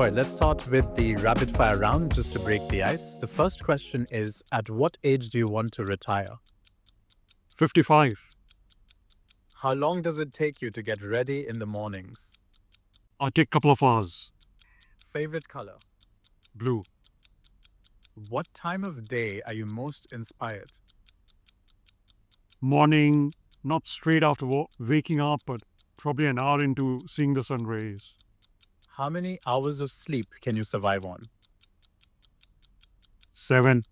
right, let's start with the rapid fire round just to break the ice. The first question is, at what age do you want to retire? 55. How long does it take you to get ready in the mornings? I take a couple of hours. Favorite color? Blue. What time of day are you most inspired? Morning, not straight after waking up, but probably an hour into seeing the sun rays. How many hours of sleep can you survive on? 7.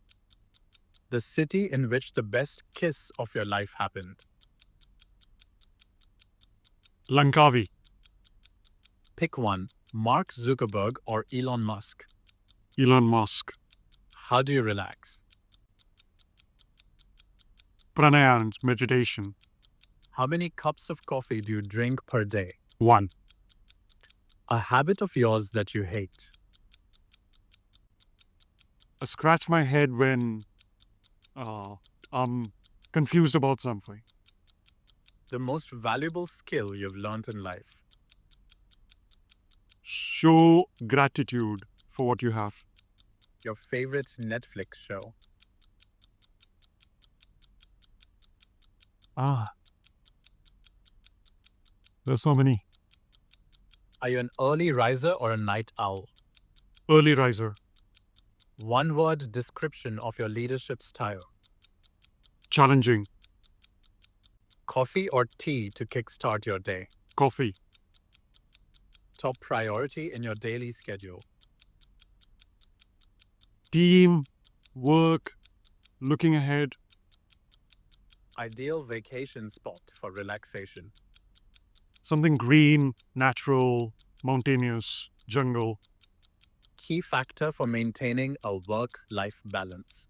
The city in which the best kiss of your life happened. Langkawi. Pick one, Mark Zuckerberg or Elon Musk. Elon Musk. How do you relax? Pranayama, meditation. How many cups of coffee do you drink per day? 1. A habit of yours that you hate. I scratch my head when I'm confused about something. The most valuable skill you've learned in life. Show gratitude for what you have. Your favorite Netflix show. There's so many. Are you an early riser or a night owl? Early riser. One word description of your leadership style. Challenging. Coffee or tea to kickstart your day. Coffee. Top priority in your daily schedule. Team. Work. Looking ahead. Ideal vacation spot for relaxation. Something green, natural, mountainous, jungle. Key factor for maintaining a work-life balance.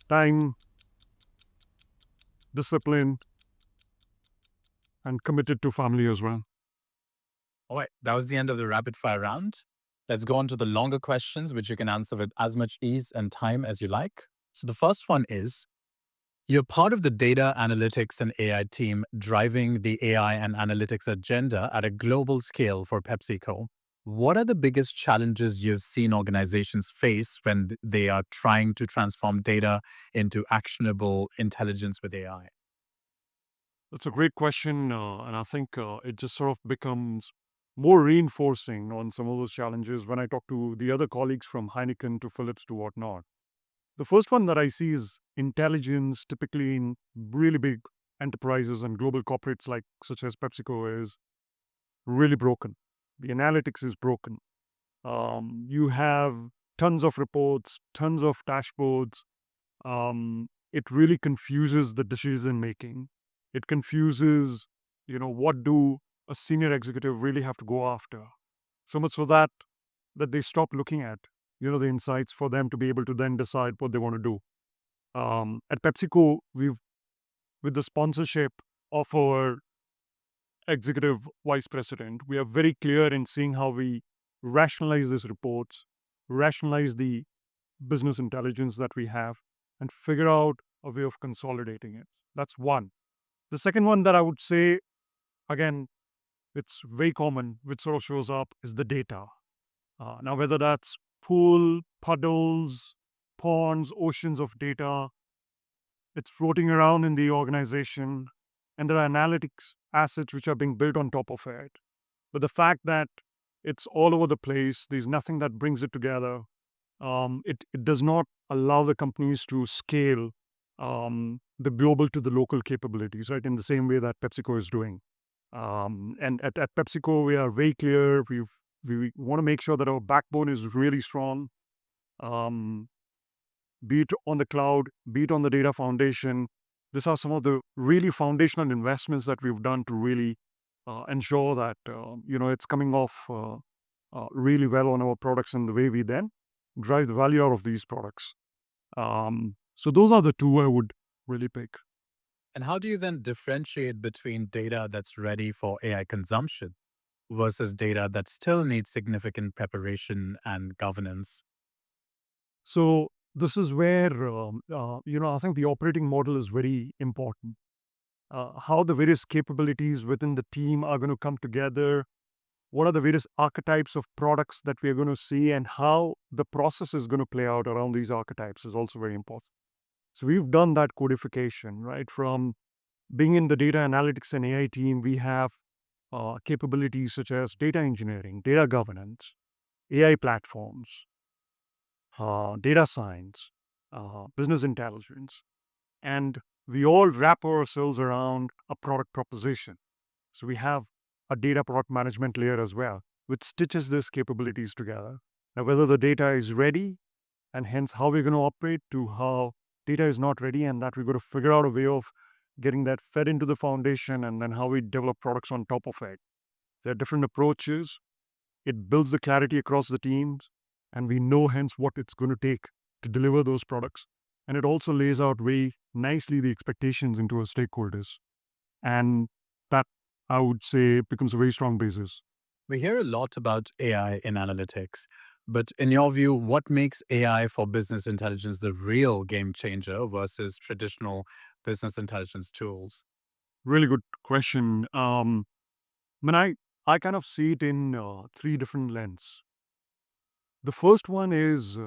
Time, discipline, and committed to family as well. All right, that was the end of the rapid fire round. Let's go on to the longer questions, which you can answer with as much ease and time as you like. So the first one is, you're part of the data analytics and AI team driving the AI and analytics agenda at a global scale for PepsiCo. What are the biggest challenges you've seen organizations face when they are trying to transform data into actionable intelligence with AI? That's a great question, and I think it just sort of becomes more reinforcing on some of those challenges when I talk to the other colleagues from Heineken to Philips to whatnot. The first one that I see is intelligence, typically in really big enterprises and global corporates like such as PepsiCo, is really broken. The analytics is broken. You have tons of reports, tons of dashboards. It really confuses the decision making. It confuses, what do a senior executive really have to go after? So much so that they stop looking at, the insights for them to be able to then decide what they want to do. At PepsiCo, with the sponsorship of our executive vice president, we are very clear in seeing how we rationalize these reports, rationalize the business intelligence that we have, and figure out a way of consolidating it. That's one. The second one that I would say, again, it's very common, which sort of shows up, is the data. Now, whether that's pool, puddles, ponds, oceans of data, it's floating around in the organization, and there are analytics assets which are being built on top of it. But the fact that it's all over the place, there's nothing that brings it together. It does not allow the companies to scale the global to the local capabilities, right, in the same way that PepsiCo is doing. And at PepsiCo, we are very clear. We want to make sure that our backbone is really strong, be it on the cloud, be it on the data foundation. These are some of the really foundational investments that we've done to really ensure that it's coming off really well on our products and the way we then drive the value out of these products. So those are the two I would really pick. And how do you then differentiate between data that's ready for AI consumption versus data that still needs significant preparation and governance? So this is where, I think the operating model is very important. How the various capabilities within the team are going to come together, what are the various archetypes of products that we are going to see, and how the process is going to play out around these archetypes is also very important. So we've done that codification, right? From being in the data analytics and AI team, we have capabilities such as data engineering, data governance, AI platforms, data science, business intelligence, and we all wrap ourselves around a product proposition. So we have a data product management layer as well, which stitches these capabilities together. Now, whether the data is ready, and hence how we're going to operate, to how data is not ready, and that we've got to figure out a way of getting that fed into the foundation, and then how we develop products on top of it. There are different approaches. It builds the clarity across the teams, and we know hence what it's going to take to deliver those products. And it also lays out very nicely the expectations into our stakeholders. And that, I would say, becomes a very strong basis. We hear a lot about AI in analytics, but in your view, what makes AI for business intelligence the real game changer versus traditional business intelligence tools? Really good question. I kind of see it in three different lenses. The first one is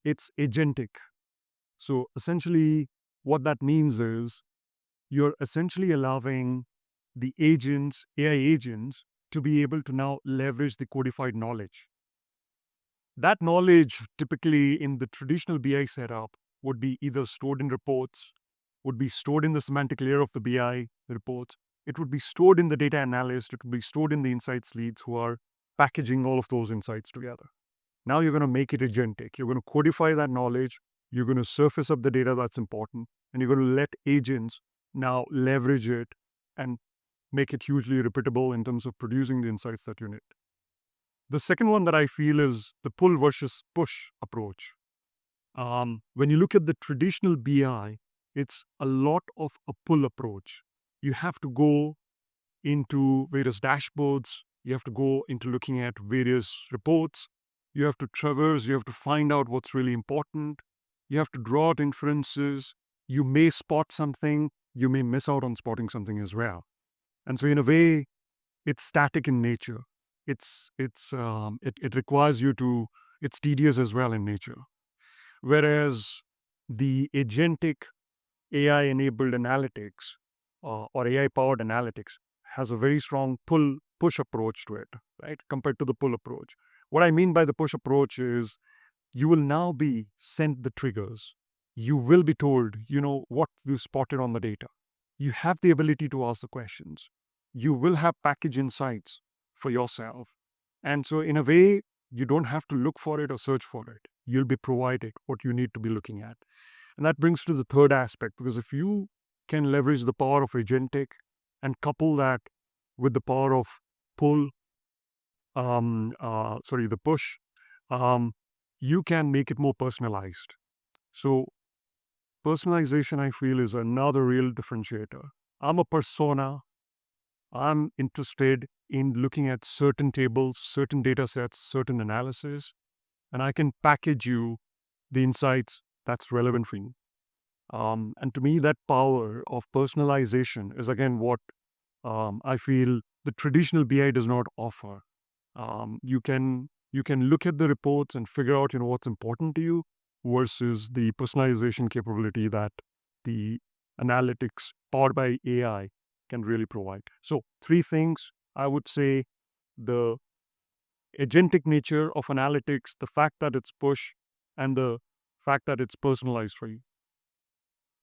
it's agentic. So essentially, what that means is you're essentially allowing the agents, AI agents, to be able to now leverage the codified knowledge. That knowledge, typically in the traditional BI setup, would be either stored in reports, would be stored in the semantic layer of the BI reports, it would be stored in the data analyst, it would be stored in the insights leads who are packaging all of those insights together. Now you're going to make it agentic. You're going to codify that knowledge, you're going to surface up the data that's important, and you're going to let agents now leverage it and make it hugely repeatable in terms of producing the insights that you need. The second one that I feel is the pull versus push approach. When you look at the traditional BI, it's a lot of a pull approach. You have to go into various dashboards, you have to go into looking at various reports, you have to traverse, you have to find out what's really important, you have to draw out inferences, you may spot something, you may miss out on spotting something as well. And so, in a way, it's static in nature. It requires you to. It's tedious as well in nature. Whereas the agentic AI-enabled analytics or AI-powered analytics has a very strong push approach to it, right? Compared to the pull approach. What I mean by the push approach is you will now be sent the triggers. You will be told, what you spotted on the data. You have the ability to ask the questions. You will have package insights for yourself. And so, in a way, you don't have to look for it or search for it. You'll be provided what you need to be looking at. And that brings to the third aspect, because if you can leverage the power of agentic and couple that with the power of pull, the push, you can make it more personalized. So personalization, I feel, is another real differentiator. I'm a persona. I'm interested in looking at certain tables, certain data sets, certain analysis, and I can package you the insights that's relevant for you. And to me, that power of personalization is again what I feel the traditional BI does not offer. You can look at the reports and figure out what's important to you versus the personalization capability that the analytics powered by AI can really provide. So three things I would say: the agentic nature of analytics, the fact that it's push, and the fact that it's personalized for you.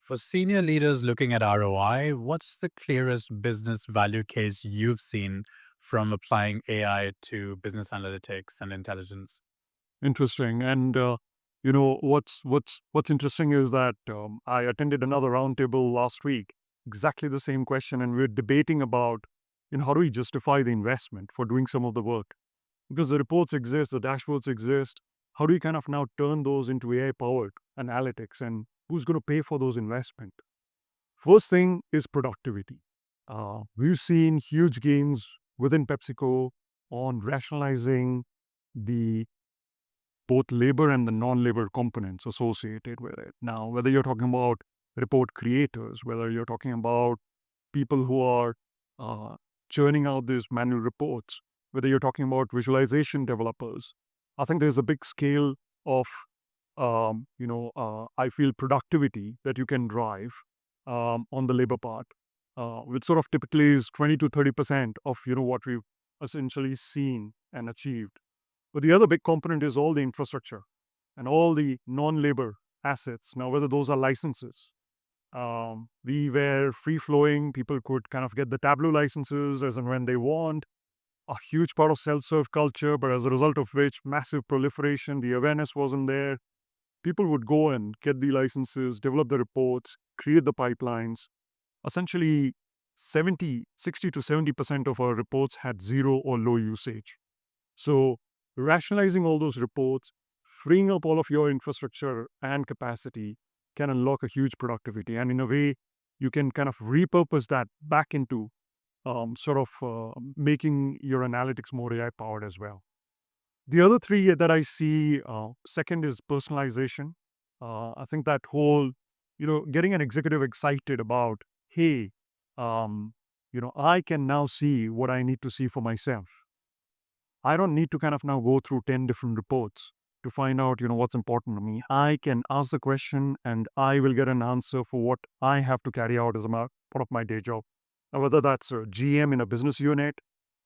For senior leaders looking at ROI, what's the clearest business value case you've seen from applying AI to business analytics and intelligence? Interesting. And what's interesting is that I attended another roundtable last week, exactly the same question, and we're debating about how do we justify the investment for doing some of the work, because the reports exist, the dashboards exist. How do you kind of now turn those into AI powered analytics, and who's going to pay for those investment? First thing is productivity. We've seen huge gains within PepsiCo on rationalizing the both labor and the non-labor components associated with it. Now, whether you're talking about report creators, whether you're talking about people who are churning out these manual reports, whether you're talking about visualization developers. I think there's a big scale of, I feel productivity that you can drive on the labor part, which sort of typically is 20 to 30% of, what we've essentially seen and achieved. But the other big component is all the infrastructure and all the non-labor assets. Now, whether those are licenses, we were free flowing. People could kind of get the Tableau licenses as and when they want. A huge part of self-serve culture, but as a result of which, massive proliferation, the awareness wasn't there. People would go and get the licenses, develop the reports, create the pipelines. Essentially, 60 to 70% of our reports had zero or low usage. So, rationalizing all those reports, freeing up all of your infrastructure and capacity can unlock a huge productivity. And in a way, you can kind of repurpose that back into making your analytics more AI powered as well. The other three that I see, second is personalization. I think that whole, getting an executive excited about, hey, I can now see what I need to see for myself. I don't need to kind of now go through 10 different reports to find out, what's important to me. I can ask the question and I will get an answer for what I have to carry out as a part of my day job. Now, whether that's a GM in a business unit,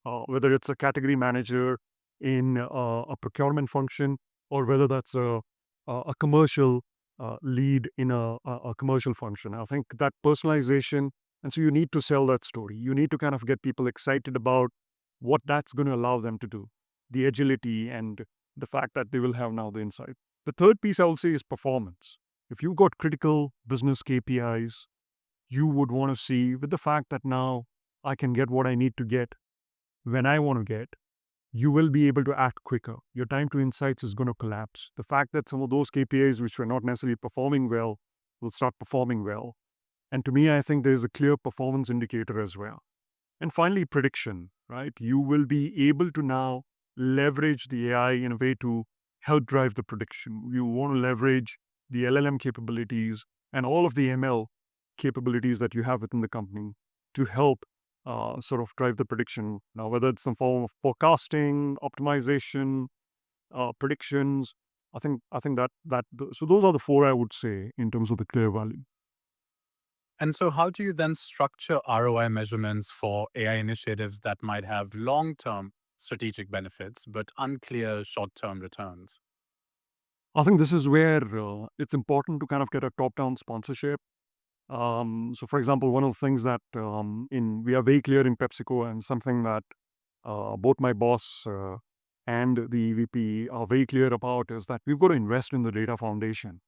whether it's a category manager in a procurement function, or whether that's a commercial lead in a commercial function. I think that personalization, and so you need to sell that story. You need to kind of get people excited about what that's going to allow them to do, the agility and the fact that they will have now the insight. The third piece I will say is performance. If you've got critical business KPIs, you would want to see with the fact that now I can get what I need to get when I want to get, you will be able to act quicker. Your time to insights is going to collapse. The fact that some of those KPIs which were not necessarily performing well will start performing well. And to me, I think there's a clear performance indicator as well. And finally, prediction, right? You will be able to now leverage the AI in a way to help drive the prediction. You want to leverage the LLM capabilities and all of the ML capabilities that you have within the company to help drive the prediction. Now, whether it's some form of forecasting, optimization, predictions, so those are the four I would say in terms of the clear value. And so, how do you then structure ROI measurements for AI initiatives that might have long term strategic benefits but unclear short term returns? I think this is where it's important to kind of get a top down sponsorship. So, for example, one of the things that we are very clear in PepsiCo, and something that both my boss and the EVP are very clear about, is that we've got to invest in the data foundation.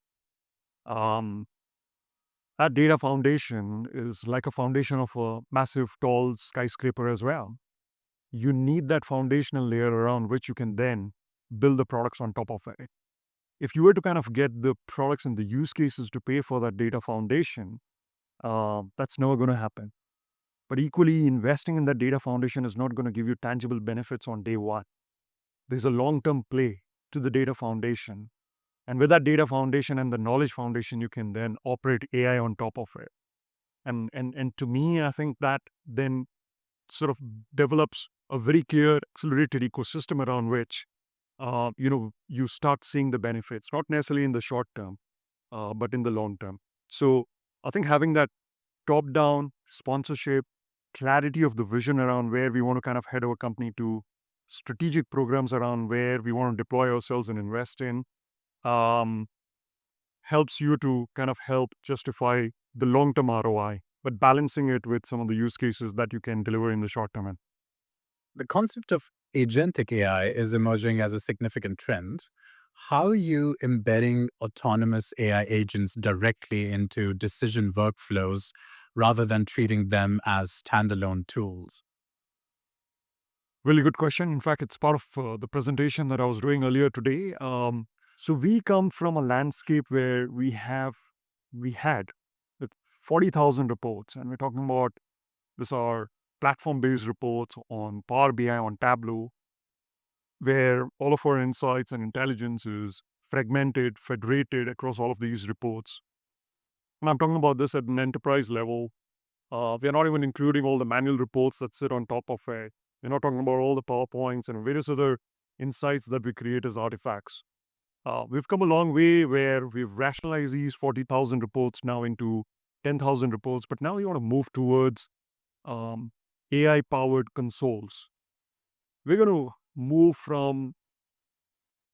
That data foundation is like a foundation of a massive, tall skyscraper as well. You need that foundational layer around which you can then build the products on top of it. If you were to kind of get the products and the use cases to pay for that data foundation, that's never going to happen. But equally, investing in that data foundation is not going to give you tangible benefits on day one. There's a long-term play to the data foundation. And with that data foundation and the knowledge foundation, you can then operate AI on top of it. And to me, I think that then sort of develops a very clear accelerated ecosystem around which, you start seeing the benefits, not necessarily in the short term, but in the long term. So I think having that top-down sponsorship, clarity of the vision around where we want to kind of head our company to, strategic programs around where we want to deploy ourselves and invest in, helps you to kind of help justify the long-term ROI, but balancing it with some of the use cases that you can deliver in the short term. The concept of agentic AI is emerging as a significant trend. How are you embedding autonomous AI agents directly into decision workflows rather than treating them as standalone tools? Really good question. In fact, it's part of the presentation that I was doing earlier today. So we come from a landscape where we had 40,000 reports, and we're talking about these are platform-based reports on Power BI, on Tableau, where all of our insights and intelligence is fragmented, federated across all of these reports. And I'm talking about this at an enterprise level. We are not even including all the manual reports that sit on top of it. We're not talking about all the PowerPoints and various other insights that we create as artifacts. We've come a long way where we've rationalized these 40,000 reports now into 10,000 reports, but now we want to move towards um, AI powered consoles. We're going to move from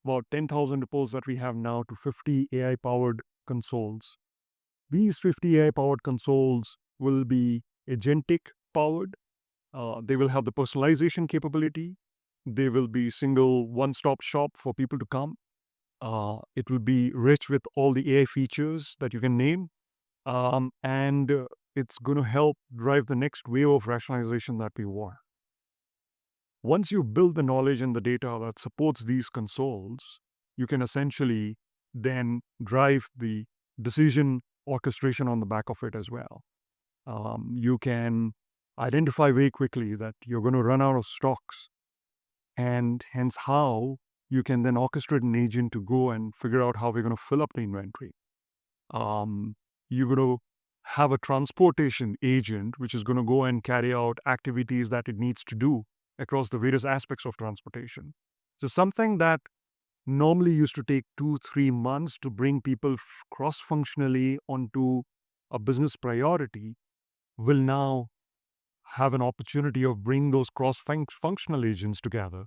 about 10,000 reports that we have now to 50 AI powered consoles. These 50 AI powered consoles will be agentic powered. They will have the personalization capability. They will be single one stop shop for people to come. It will be rich with all the AI features that you can name. And it's going to help drive the next wave of rationalization that we want. Once you build the knowledge and the data that supports these consoles, you can essentially then drive the decision orchestration on the back of it as well. You can identify very quickly that you're going to run out of stocks, and hence how you can then orchestrate an agent to go and figure out how we're going to fill up the inventory. You're going to have a transportation agent which is going to go and carry out activities that it needs to do across the various aspects of transportation. So something that normally used to take 2-3 months to bring people cross-functionally onto a business priority will now have an opportunity of bringing those cross-functional agents together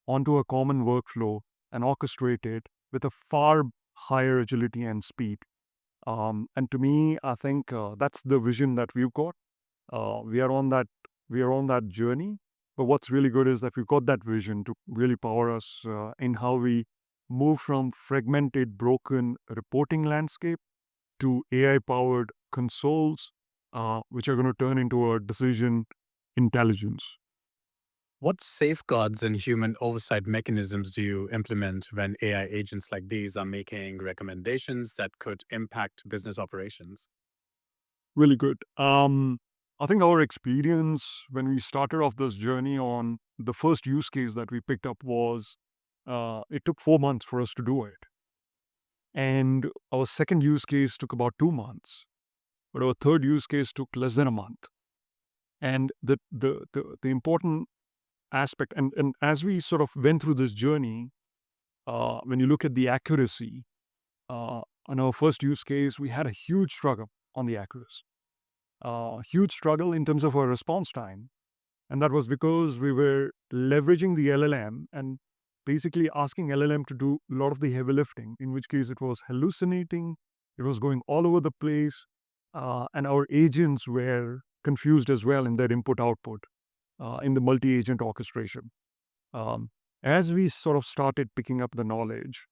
onto a common workflow and orchestrate it with a far higher agility and speed. And to me, I think that's the vision that we've got. We are on that. We are on that journey. But what's really good is that we've got that vision to really power us in how we move from fragmented, broken reporting landscape to AI-powered consoles, which are going to turn into a decision intelligence. What safeguards and human oversight mechanisms do you implement when AI agents like these are making recommendations that could impact business operations? Really good. I think our experience when we started off this journey on the first use case that we picked up was it took 4 months for us to do it. And our second use case took about 2 months. But our third use case took less than a month. And the important aspect, and as we sort of went through this journey, when you look at the accuracy, on our first use case, we had a huge struggle on the accuracy. Huge struggle in terms of our response time. And that was because we were leveraging the LLM and basically asking LLM to do a lot of the heavy lifting, in which case it was hallucinating, it was going all over the place, and our agents were confused as well in their input output in the multi agent orchestration. Um, as we sort of started picking up the knowledge,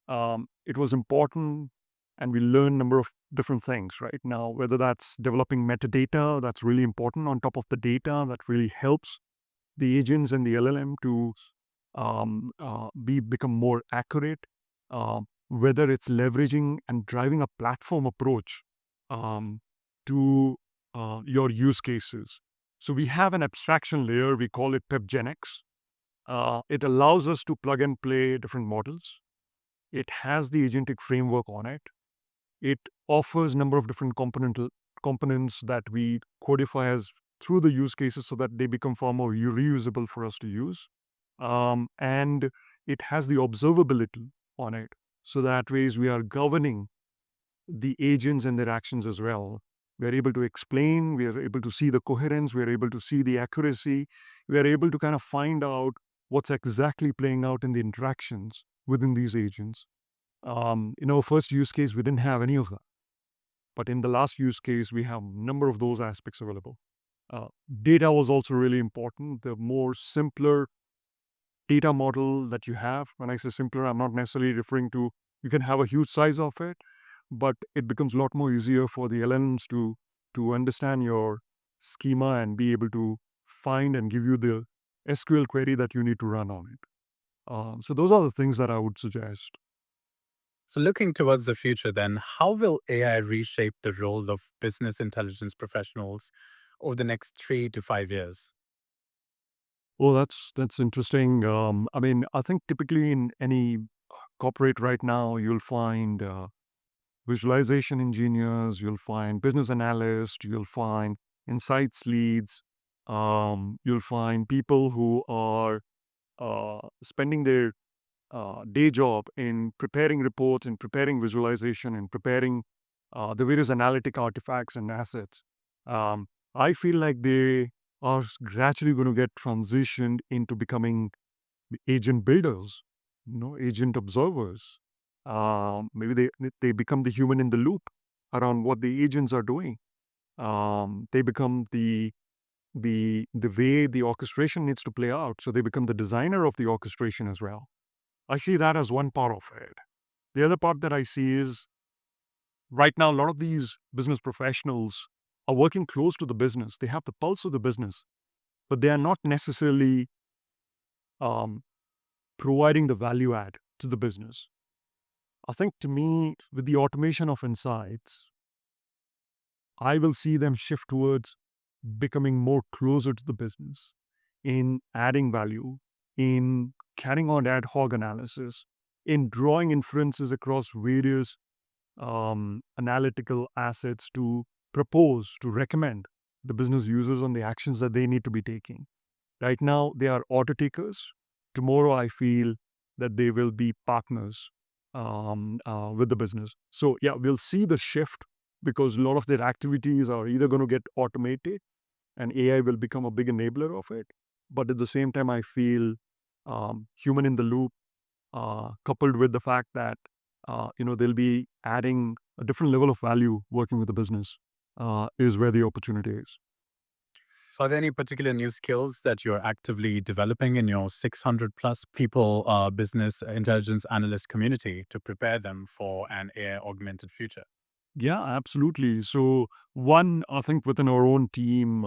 it was important and we learned a number of different things right now, whether that's developing metadata that's really important on top of the data that really helps the agents and the LLM to become more accurate, whether it's leveraging and driving a platform approach um, to your use cases. So we have an abstraction layer, we call it PepGenX. It allows us to plug and play different models. It has the agentic framework on it. It offers a number of different components that we codify as through the use cases so that they become far more reusable for us to use. And it has the observability on it. So that ways we are governing the agents and their actions as well. We are able to explain, we are able to see the coherence, we are able to see the accuracy, we are able to kind of find out what's exactly playing out in the interactions within these agents. In our first use case, we didn't have any of that. But in the last use case, we have a number of those aspects available. Data was also really important. The more simpler data model that you have, when I say simpler, I'm not necessarily referring to you can have a huge size of it, but it becomes a lot more easier for the LLMs to understand your schema and be able to find and give you the SQL query that you need to run on it. So those are the things that I would suggest. So, looking towards the future, then, how will AI reshape the role of business intelligence professionals over the next 3 to 5 years? Oh, that's interesting. I mean, I think typically in any corporate right now, you'll find visualization engineers, you'll find business analysts, you'll find insights leads. You'll find people who are spending their day job in preparing reports, in preparing visualization, in preparing the various analytic artifacts and assets. I feel like they are gradually going to get transitioned into becoming agent builders, agent observers. Maybe they become the human in the loop around what the agents are doing. They become the way the orchestration needs to play out. So they become the designer of the orchestration as well. I see that as one part of it. The other part that I see is right now, a lot of these business professionals are working close to the business. They have the pulse of the business, but they are not necessarily um, providing the value add to the business. I think to me, with the automation of insights, I will see them shift towards becoming more closer to the business in adding value, in carrying on ad hoc analysis, in drawing inferences across various analytical assets to propose, to recommend the business users on the actions that they need to be taking. Right now, they are order takers. Tomorrow, I feel that they will be partners with the business. So, yeah, we'll see the shift because a lot of their activities are either going to get automated and AI will become a big enabler of it. But at the same time, I feel human in the loop, coupled with the fact that they'll be adding a different level of value working with the business, is where the opportunity is. So, are there any particular new skills that you're actively developing in your 600 plus people business intelligence analyst community to prepare them for an AI augmented future? Yeah, absolutely. So one, I think within our own team,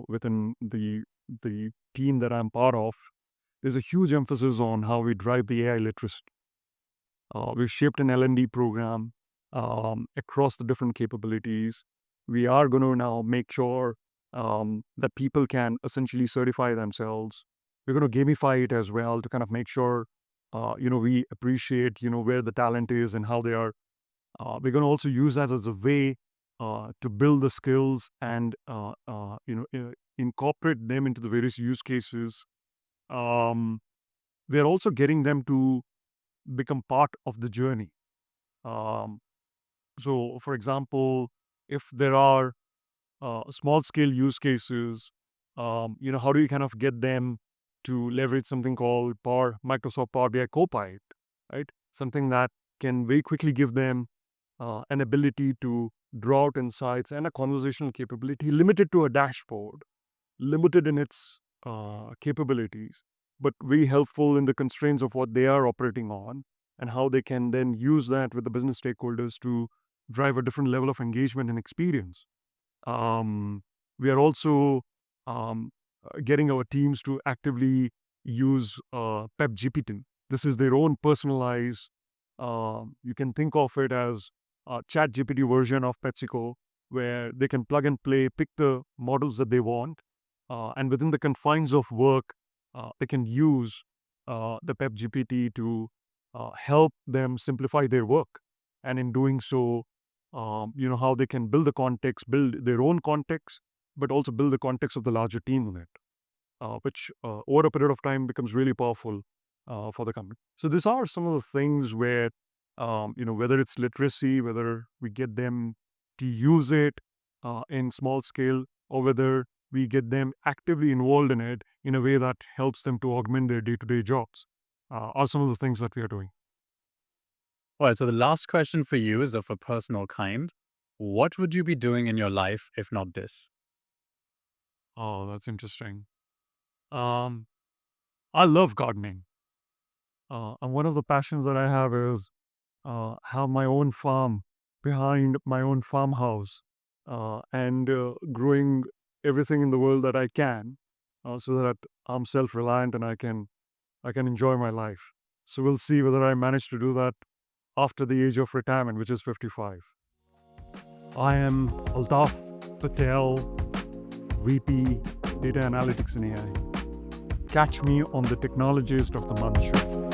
within the team that I'm part of, there's a huge emphasis on how we drive the AI literacy. We've shaped an L&D program across the different capabilities. We are going to now make sure that people can essentially certify themselves. We're going to gamify it as well to kind of make sure, we appreciate, where the talent is and how they are. We're going to also use that as a way to build the skills and, incorporate them into the various use cases. Um, we're also getting them to become part of the journey. Um, so, for example, if there are small scale use cases, how do you kind of get them to leverage something called Microsoft Power BI Copilot, right? Something that can very quickly give them an ability to draw out insights and a conversational capability limited to a dashboard, limited in its capabilities, but very helpful in the constraints of what they are operating on and how they can then use that with the business stakeholders to drive a different level of engagement and experience. We are also getting our teams to actively use PepGPT. This is their own personalized, you can think of it as a chat GPT version of PepsiCo, where they can plug and play, pick the models that they want, and within the confines of work, they can use the PepGPT to help them simplify their work. And in doing so, how they can build the context, build their own context, but also build the context of the larger team in it, which over a period of time becomes really powerful for the company. So these are some of the things where, whether it's literacy, whether we get them to use it in small scale, or whether we get them actively involved in it in a way that helps them to augment their day-to-day jobs, are some of the things that we are doing. All right. So, the last question for you is of a personal kind. What would you be doing in your life if not this? Oh, that's interesting. Um, I love gardening. And one of the passions that I have my own farm behind my own farmhouse, and growing everything in the world that I can, so that I'm self-reliant and I can enjoy my life. So we'll see whether I manage to do that after the age of retirement, which is 55. I am Altaf Patel, VP Data Analytics and AI. Catch me on the Technologist of the Month show.